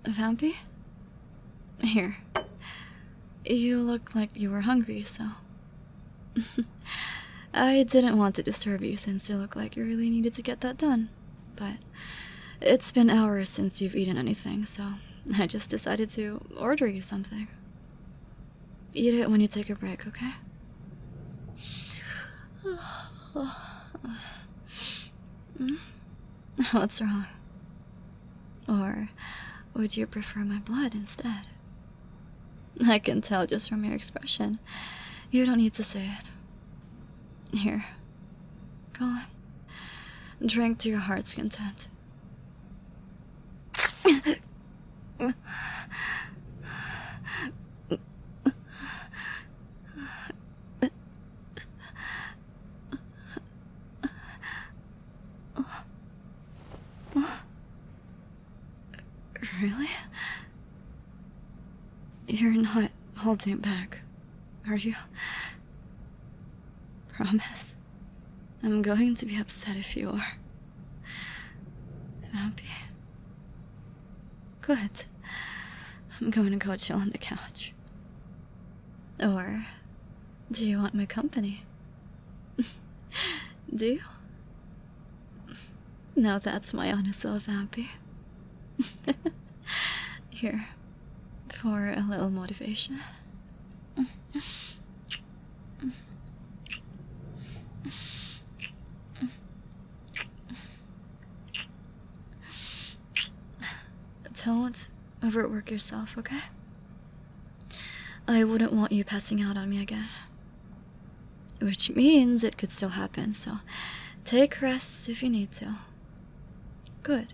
Vampy? Here. You look like you were hungry, so... I didn't want to disturb you since you look like you really needed to get that done. But it's been hours since you've eaten anything, so I just decided to order you something. Eat it when you take a break, okay? What's wrong? Or would you prefer my blood instead? I can tell just from your expression. You don't need to say it. Here. Go on. Drink to your heart's content. Really? You're not holding back, are you? Promise. I'm going to be upset if you are. Happy. Good. I'm going to go chill on the couch. Or do you want my company? Do you? Now that's my honest self, Happy. Here, for a little motivation. Don't overwork yourself, okay? I wouldn't want you passing out on me again. Which means it could still happen, so take rests if you need to. Good.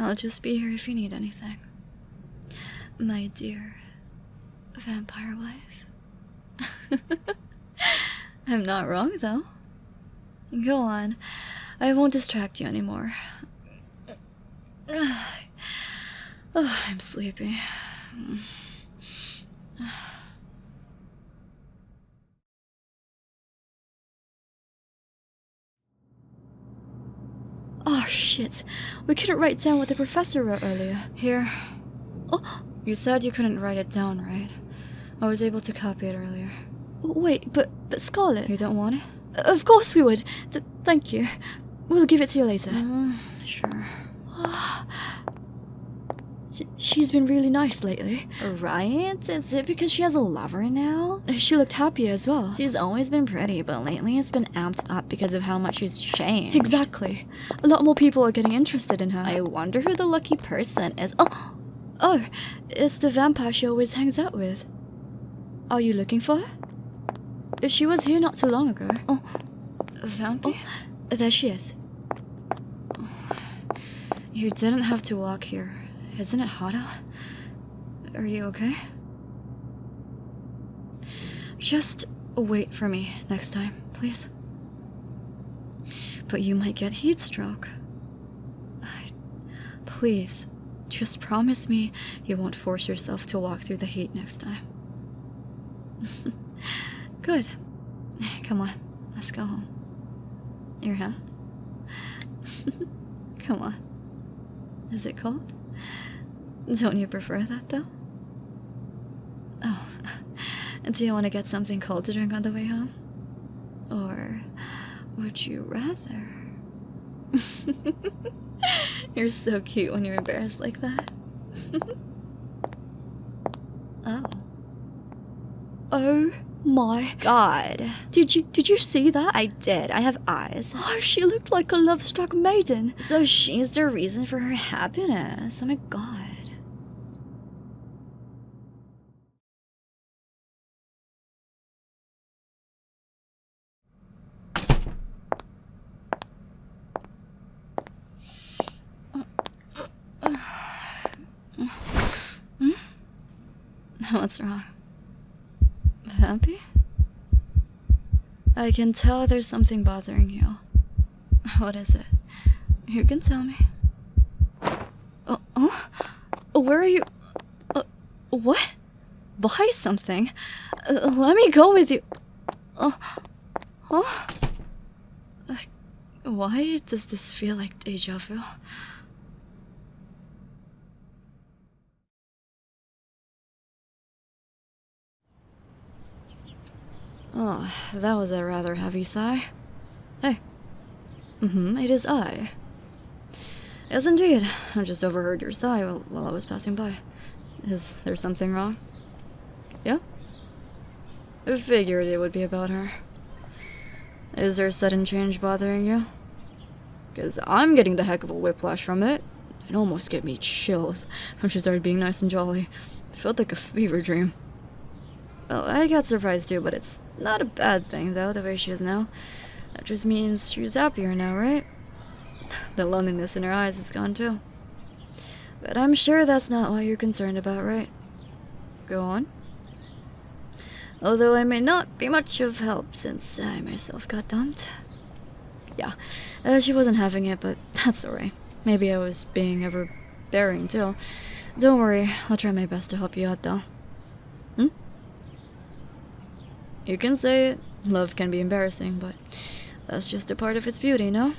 I'll just be here if you need anything. My dear vampire wife. I'm not wrong, though. Go on. I won't distract you anymore. Oh, I'm sleepy. Oh, shit. We couldn't write down what the professor wrote earlier. Here. Oh, you said you couldn't write it down, right? I was able to copy it earlier. Wait, but Scarlet... You don't want it? Of course we would. Thank you. We'll give it to you later. Sure. She's been really nice lately. Right? Is it because she has a lover now? She looked happier as well. She's always been pretty, but lately it's been amped up because of how much she's changed. Exactly. A lot more people are getting interested in her. I wonder who the lucky person is. Oh, it's the vampire she always hangs out with. Are you looking for her? She was here not too long ago. Oh, Vampy? Oh, there she is. You didn't have to walk here. Isn't it hot out? Are you okay? Just wait for me next time, please. But you might get heat stroke. Please, just promise me you won't force yourself to walk through the heat next time. Good. Come on, let's go home. Your hat? Come on. Is it cold? Don't you prefer that, though? Oh, do you want to get something cold to drink on the way home? Or would you rather? You're so cute when you're embarrassed like that. Oh. Oh my god. Did you see that? I did. I have eyes. Oh, she looked like a love-struck maiden. So she's the reason for her happiness. Oh my god. What's wrong? Happy? I can tell there's something bothering you. What is it? You can tell me. Where are you? What? Buy something? Let me go with you. Why does this feel like deja vu? Oh, that was a rather heavy sigh. Hey. It is I. Yes, indeed. I just overheard your sigh while I was passing by. Is there something wrong? Yeah? I figured it would be about her. Is her sudden change bothering you? Because I'm getting the heck of a whiplash from it. It almost gave me chills when she started being nice and jolly. It felt like a fever dream. Well, I got surprised too, but it's not a bad thing, though, the way she is now. That just means she's happier now, right? The loneliness in her eyes is gone too. But I'm sure that's not what you're concerned about, right? Go on. Although I may not be much of help since I myself got dumped. Yeah, she wasn't having it, but that's alright. Maybe I was being overbearing too. Don't worry, I'll try my best to help you out though. You can say it. Love can be embarrassing, but that's just a part of its beauty, no?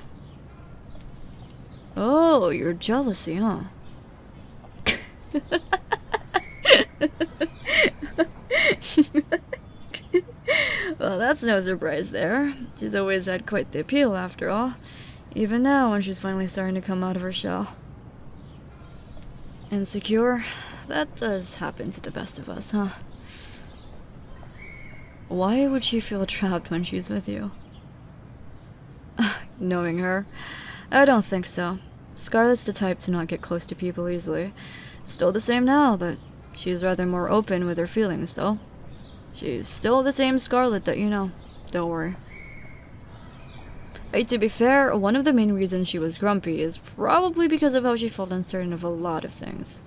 Oh, you're jealousy, huh? Well, that's no surprise there. She's always had quite the appeal, after all. Even now, when she's finally starting to come out of her shell. Insecure? That does happen to the best of us, huh? Why would she feel trapped when she's with you? Knowing her, I don't think so. Scarlet's the type to not get close to people easily. It's still the same now, but she's rather more open with her feelings, though. She's still the same Scarlet that you know. Don't worry. Hey, to be fair, one of the main reasons she was grumpy is probably because of how she felt uncertain of a lot of things.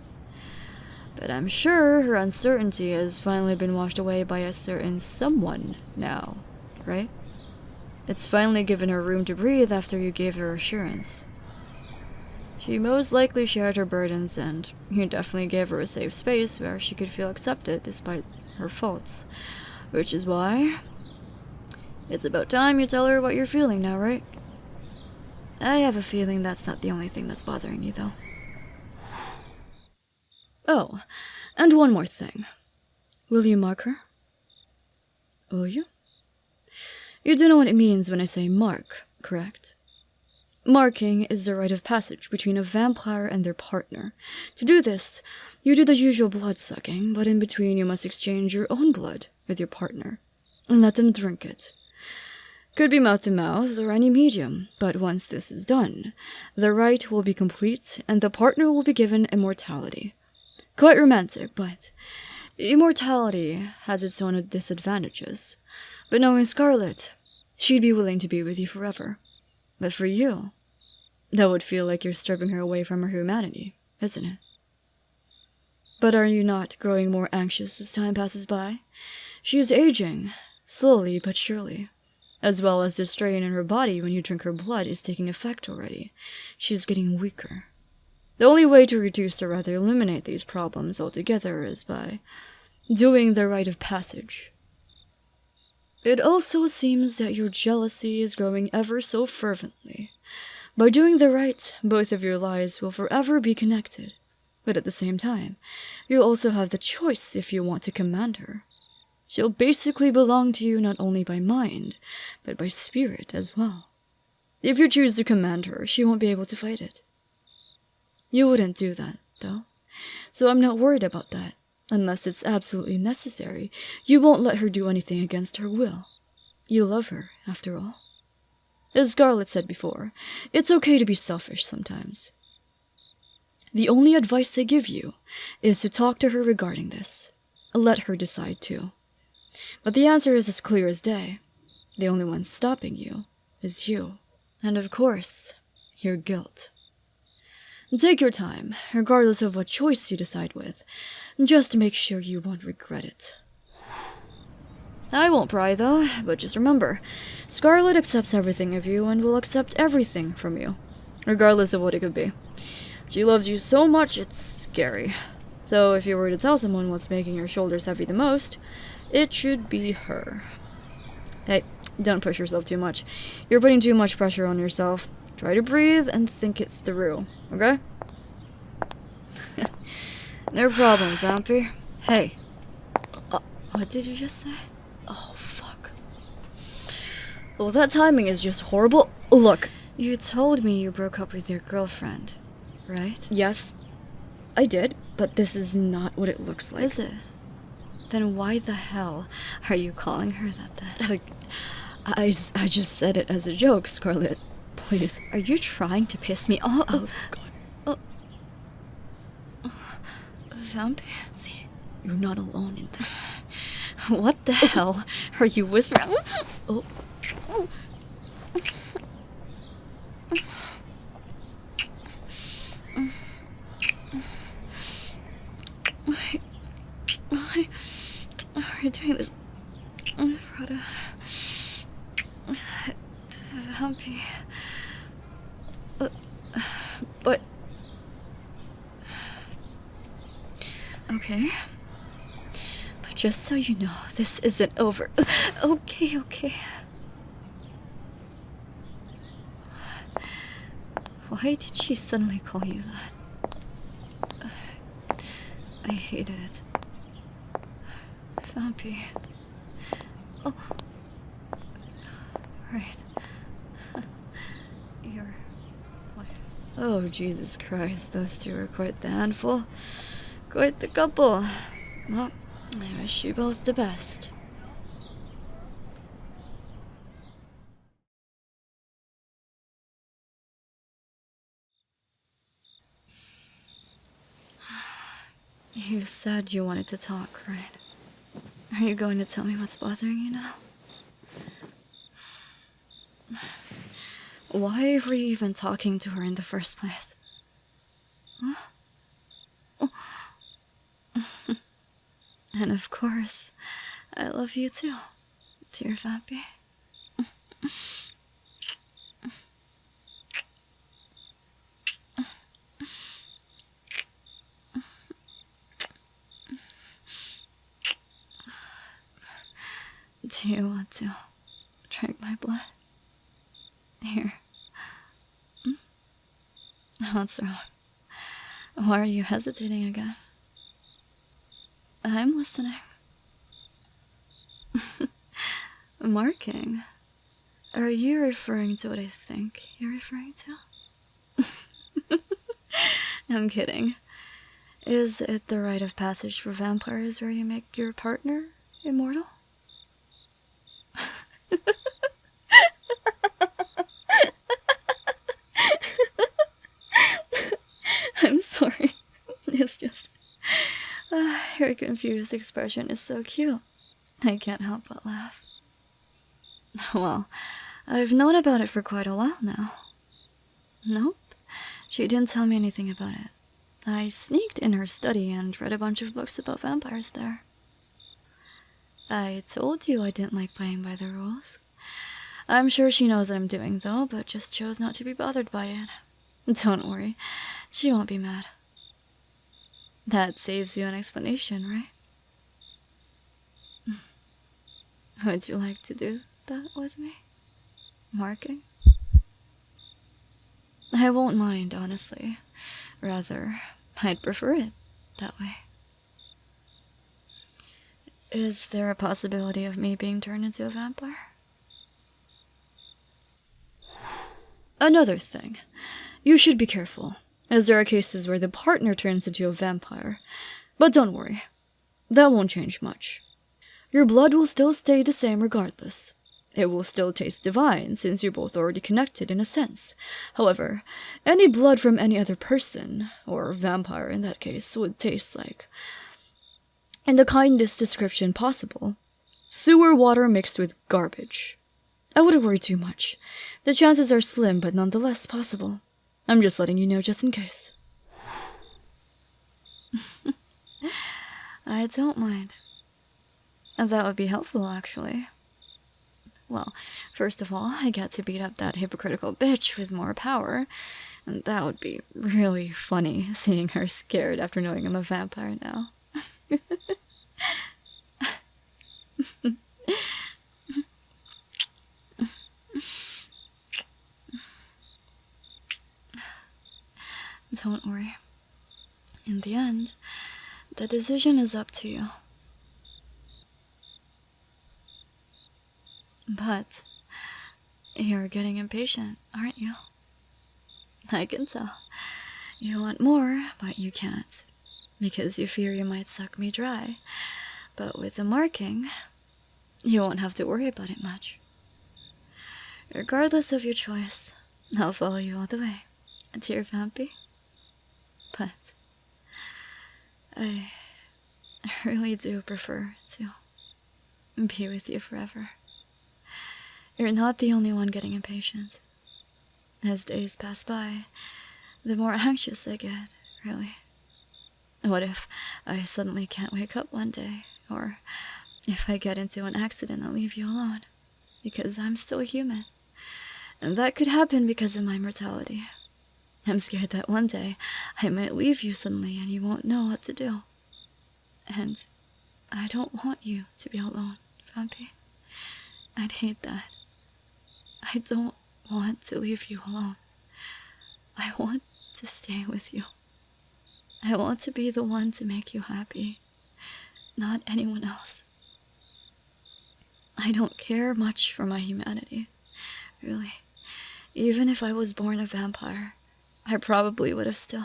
But I'm sure her uncertainty has finally been washed away by a certain someone now, right? It's finally given her room to breathe after you gave her assurance. She most likely shared her burdens, and you definitely gave her a safe space where she could feel accepted despite her faults. Which is why it's about time you tell her what you're feeling now, right? I have a feeling that's not the only thing that's bothering you, though. Oh, and one more thing. Will you mark her? Will you? You do know what it means when I say mark, correct? Marking is the rite of passage between a vampire and their partner. To do this, you do the usual blood-sucking, but in between you must exchange your own blood with your partner, and let them drink it. Could be mouth-to-mouth or any medium, but once this is done, the rite will be complete, and the partner will be given immortality. Quite romantic, but immortality has its own disadvantages. But knowing Scarlet, she'd be willing to be with you forever. But for you, that would feel like you're stripping her away from her humanity, isn't it? But are you not growing more anxious as time passes by? She is aging, slowly but surely. As well as the strain in her body when you drink her blood is taking effect already. She's getting weaker. The only way to reduce or rather eliminate these problems altogether is by doing the rite of passage. It also seems that your jealousy is growing ever so fervently. By doing the rite, both of your lives will forever be connected. But at the same time, you'll also have the choice if you want to command her. She'll basically belong to you not only by mind, but by spirit as well. If you choose to command her, she won't be able to fight it. You wouldn't do that, though, so I'm not worried about that. Unless it's absolutely necessary, you won't let her do anything against her will. You love her, after all. As Scarlet said before, it's okay to be selfish sometimes. The only advice I give you is to talk to her regarding this. Let her decide too. But the answer is as clear as day. The only one stopping you is you. And of course, your guilt. Take your time, regardless of what choice you decide with, just to make sure you won't regret it. I won't pry, though, but just remember, Scarlet accepts everything of you and will accept everything from you, regardless of what it could be. She loves you so much, it's scary. So if you were to tell someone what's making your shoulders heavy the most, it should be her. Hey, don't push yourself too much. You're putting too much pressure on yourself. Try to breathe and think it through, okay? No problem, vampire. Hey. What did you just say? Oh, fuck. Well, that timing is just horrible. Look, you told me you broke up with your girlfriend, right? Yes, I did, but this is not what it looks like. Is it? Then why the hell are you calling her that then? I just said it as a joke, Scarlet. Please. Are you trying to piss me off? Oh, God. Vampire? See, you're not alone in this. What the hell are you whispering? Oh. Why are you doing this? Prada. Humpy. But... Okay. But just so you know, this isn't over. Okay. Why did she suddenly call you that? I hated it. Vampy. Oh. Right. Your wife. Oh, Jesus Christ, those two are quite the handful. Quite the couple. Well, I wish you both the best. You said you wanted to talk, right? Are you going to tell me what's bothering you now? Why were you even talking to her in the first place? Huh? Oh. And of course, I love you too, dear Vampy. Do you want to drink my blood? Here. What's wrong? Why are you hesitating again? I'm listening. Marking? Are you referring to what I think you're referring to? I'm kidding. Is it the rite of passage for vampires where you make your partner immortal? I'm sorry. It's just... your confused expression is so cute. I can't help but laugh. Well, I've known about it for quite a while now. Nope. She didn't tell me anything about it. I sneaked in her study and read a bunch of books about vampires there. I told you I didn't like playing by the rules. I'm sure she knows what I'm doing, though, but just chose not to be bothered by it. Don't worry, she won't be mad. That saves you an explanation, right? Would you like to do that with me? Marking? I won't mind, honestly. Rather, I'd prefer it that way. Is there a possibility of me being turned into a vampire? Another thing. You should be careful, as there are cases where the partner turns into a vampire. But don't worry. That won't change much. Your blood will still stay the same regardless. It will still taste divine, since you're both already connected in a sense. However, any blood from any other person, or vampire in that case, would taste like, in the kindest description possible, sewer water mixed with garbage. I wouldn't worry too much. The chances are slim, but nonetheless possible. I'm just letting you know just in case. I don't mind. That would be helpful, actually. Well, first of all, I get to beat up that hypocritical bitch with more power. And that would be really funny, seeing her scared after knowing I'm a vampire now. Don't worry. In the end, the decision is up to you. But You're getting impatient, aren't you? I can tell. You want more, but you can't. Because you fear you might suck me dry. But with the marking, you won't have to worry about it much. Regardless of your choice, I'll follow you all the way. Dear Vampy. But I really do prefer to be with you forever. You're not the only one getting impatient. As days pass by, the more anxious I get, really. What if I suddenly can't wake up one day? Or if I get into an accident and leave you alone? Because I'm still human. And that could happen because of my mortality. I'm scared that one day I might leave you suddenly and you won't know what to do. And I don't want you to be alone, Vampy. I'd hate that. I don't want to leave you alone. I want to stay with you. I want to be the one to make you happy, not anyone else. I don't care much for my humanity, really. Even if I was born a vampire, I probably would have still...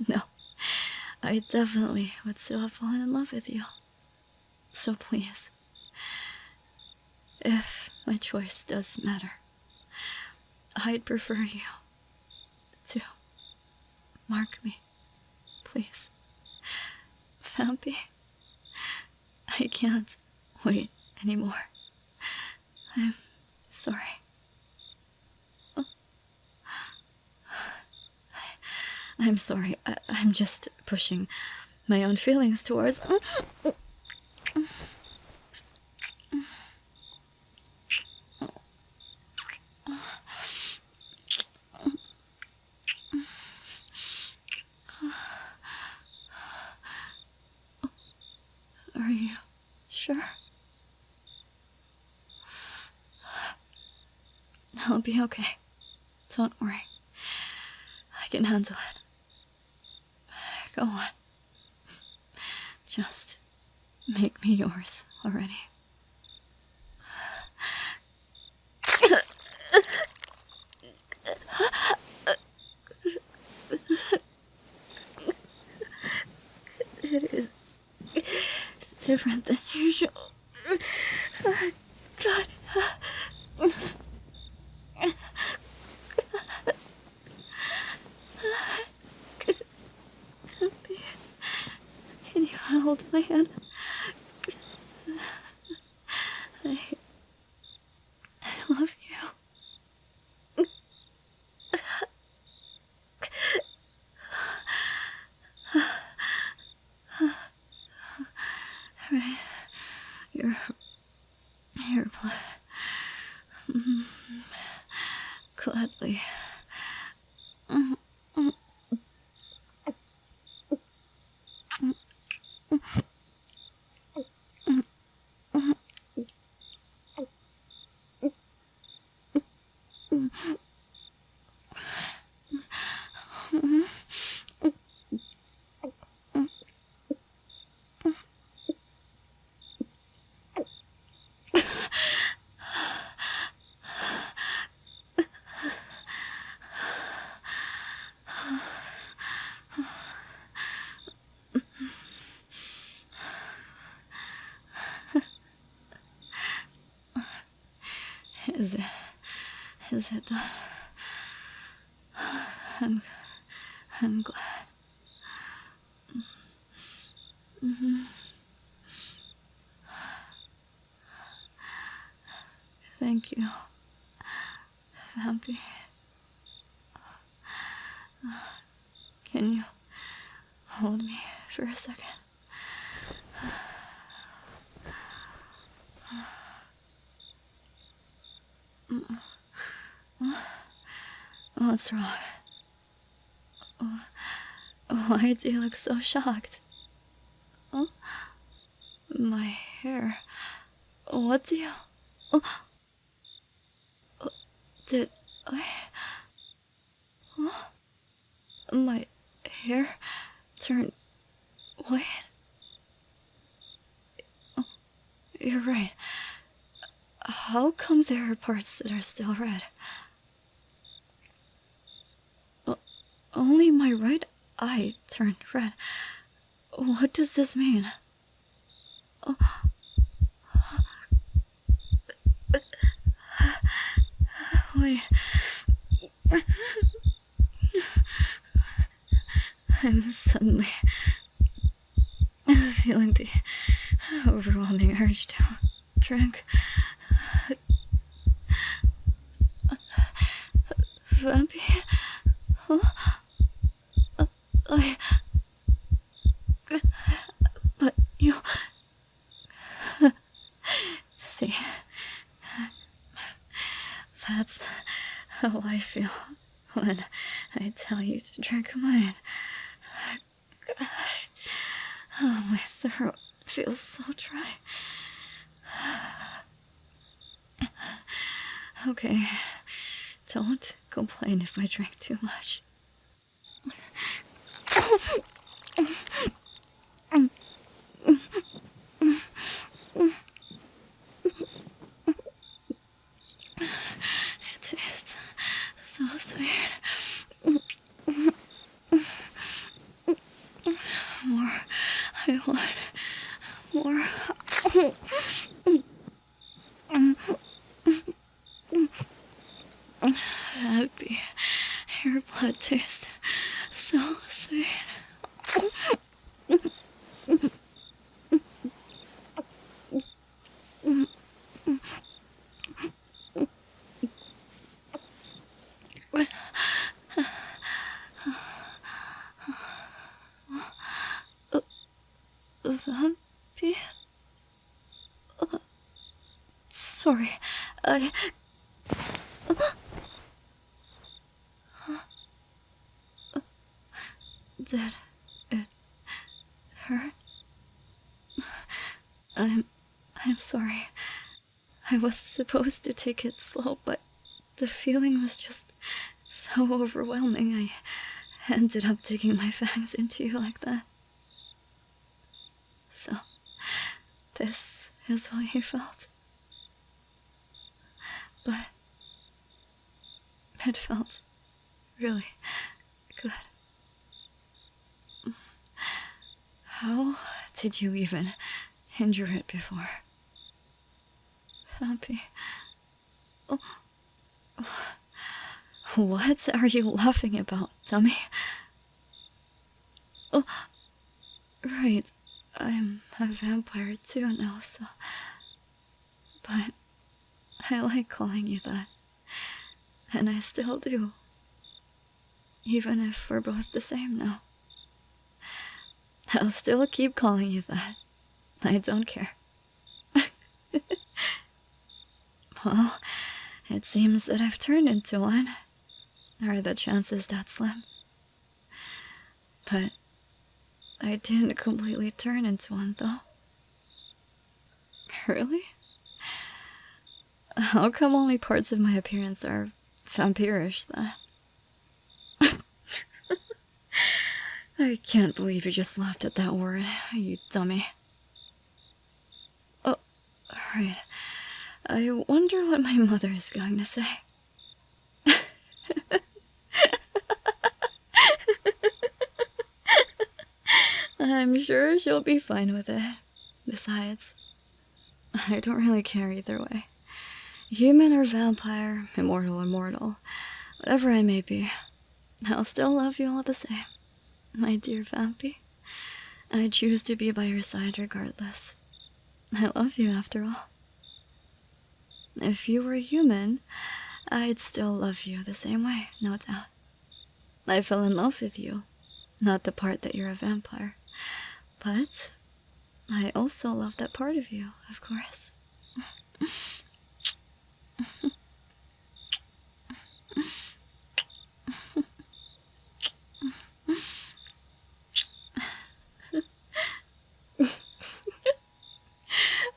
No, I definitely would still have fallen in love with you. So please, if my choice does matter, I'd prefer you to mark me, please. Vampy, I can't wait anymore. I'm sorry. I'm sorry. I'm just pushing my own feelings towards... Are you sure? I'll be okay. Don't worry. I can handle it. Go on. Just make me yours already. It is different than usual. God. Can you hold my hand? I love you. Right. Your gladly. Is it done? I'm glad. Thank you, Vampy. Can you hold me for a second? What's wrong? Why do you look so shocked? Oh, my hair. What do you... Oh, did I... Oh, my hair turned white. Oh, you're right. How come there are parts that are still red? Only my right eye turned red. What does this mean? Wait. I'm suddenly feeling the overwhelming urge to drink. Vampy? Huh? But you... See, that's how I feel when I tell you to drink mine. Oh, my throat feels so dry. Okay, don't complain if I drink too much. It tastes so sweet. More. I want more. Happy. Your blood tastes so sweet. Vampy? Sorry, I... Did it hurt? I'm sorry. I was supposed to take it slow, but the feeling was just so overwhelming. I ended up digging my fangs into you like that. So, this is what you felt. But it felt really good. How did you even injure it before? Happy. Oh. What are you laughing about, dummy? Oh, right. I'm a vampire too now, so... But I like calling you that. And I still do. Even if we're both the same now. I'll still keep calling you that. I don't care. Well, it seems that I've turned into one. Are the chances that slim? But I didn't completely turn into one, though. Really? How come only parts of my appearance are vampirish, then? I can't believe you just laughed at that word, you dummy. Oh, right. I wonder what my mother is going to say. I'm sure she'll be fine with it. Besides, I don't really care either way. Human or vampire, immortal or mortal, whatever I may be, I'll still love you all the same. My dear Vampy, I choose to be by your side regardless. I love you after all. If you were human, I'd still love you the same way, no doubt. I fell in love with you, not the part that you're a vampire. But I also love that part of you, of course.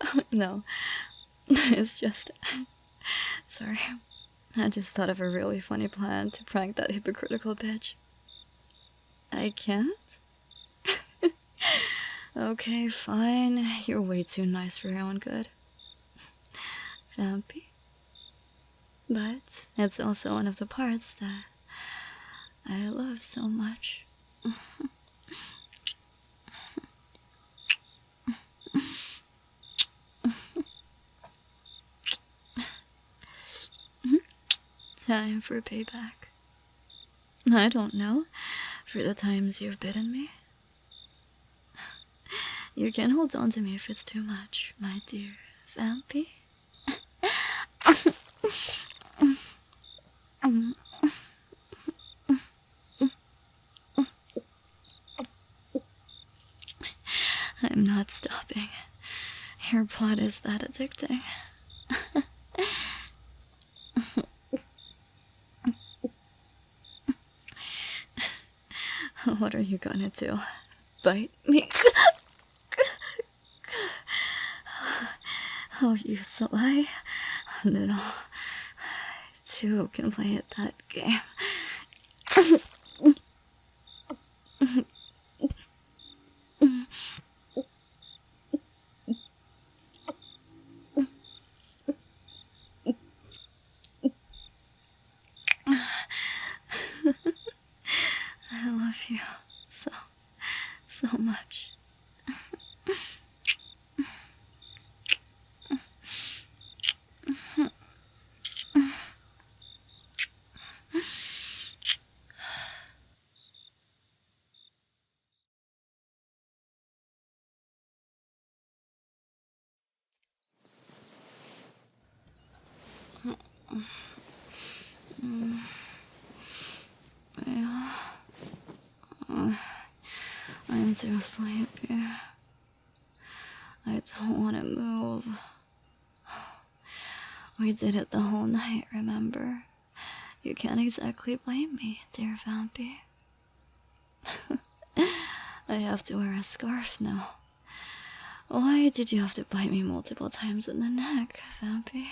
Oh, no, it's just... Sorry. I just thought of a really funny plan to prank that hypocritical bitch. I can't? Okay, fine. You're way too nice for your own good. vampy. But it's also one of the parts that I love so much. Time for payback. I don't know, for the times you've bitten me. You can hold on to me if it's too much, my dear vampy. I'm not stopping. Your blood is that addicting. What are you gonna do? Bite me? Oh, you sly little... Two can play at that game. I love you so much. I'm too sleepy. I don't want to move. We did it the whole night, remember? You can't exactly blame me, dear vampy. I have to wear a scarf now. Why did you have to bite me multiple times in the neck, vampy?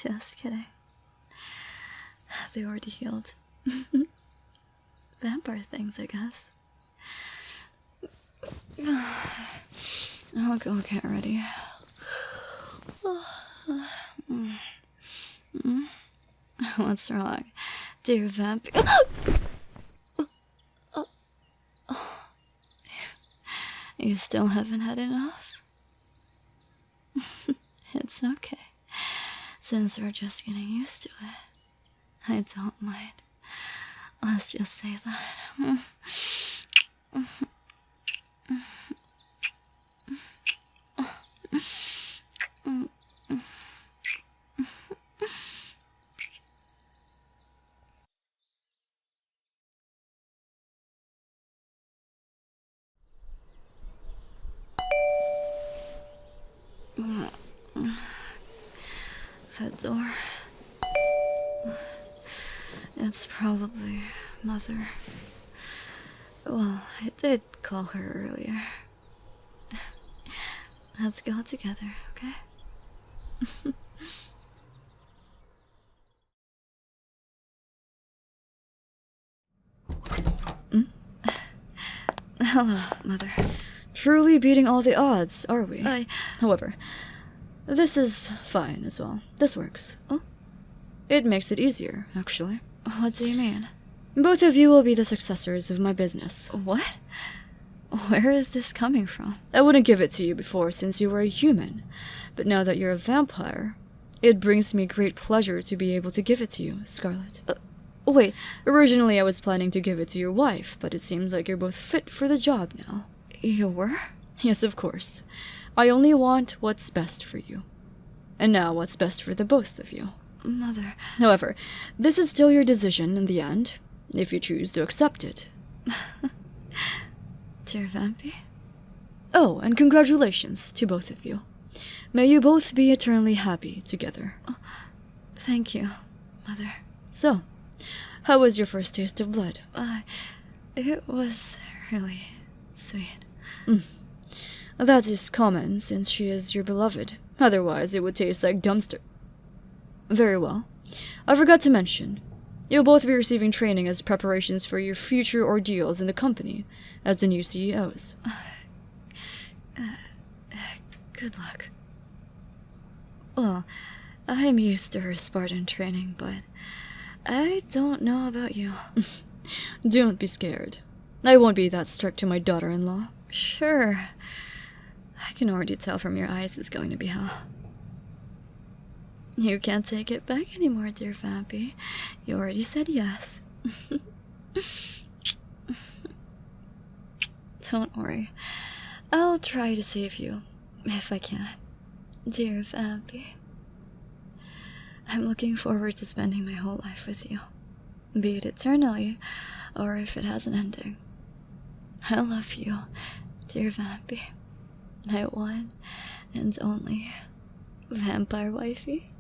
Just kidding. They already healed. Vampire things, I guess. I'll go get ready. What's wrong, dear vampire? You still haven't had enough? It's okay. Since we're just getting used to it, I don't mind. Let's just say that. The door. It's probably Mother. Well, I did call her earlier. Let's go together, okay? Hello, Mother. Truly beating all the odds, are we? However, this is fine as well. This works. Oh? It makes it easier, actually. What do you mean? Both of you will be the successors of my business. What? Where is this coming from? I wouldn't give it to you before since you were a human, but now that you're a vampire, it brings me great pleasure to be able to give it to you, Scarlet. Wait, originally I was planning to give it to your wife, but it seems like you're both fit for the job now. You were? Yes, of course. I only want what's best for you. And now what's best for the both of you. Mother. However, this is still your decision in the end, if you choose to accept it. Dear Vampy. Oh, and congratulations to both of you. May you both be eternally happy together. Oh, thank you, Mother. So, how was your first taste of blood? It was really sweet. That is common since she is your beloved. Otherwise, it would taste like dumpster. Very well. I forgot to mention, You'll both be receiving training as preparations for your future ordeals in the company as the new CEOs. Good luck. Well, I'm used to her Spartan training, but I don't know about you. Don't be scared. I won't be that strict to my daughter-in-law. Sure. I can already tell from your eyes it's going to be hell. You can't take it back anymore, dear Vampy. You already said yes. Don't worry. I'll try to save you, if I can. Dear Vampy. I'm looking forward to spending my whole life with you. Be it eternally, or if it has an ending. I love you, dear Vampy. My one and only vampire wifey.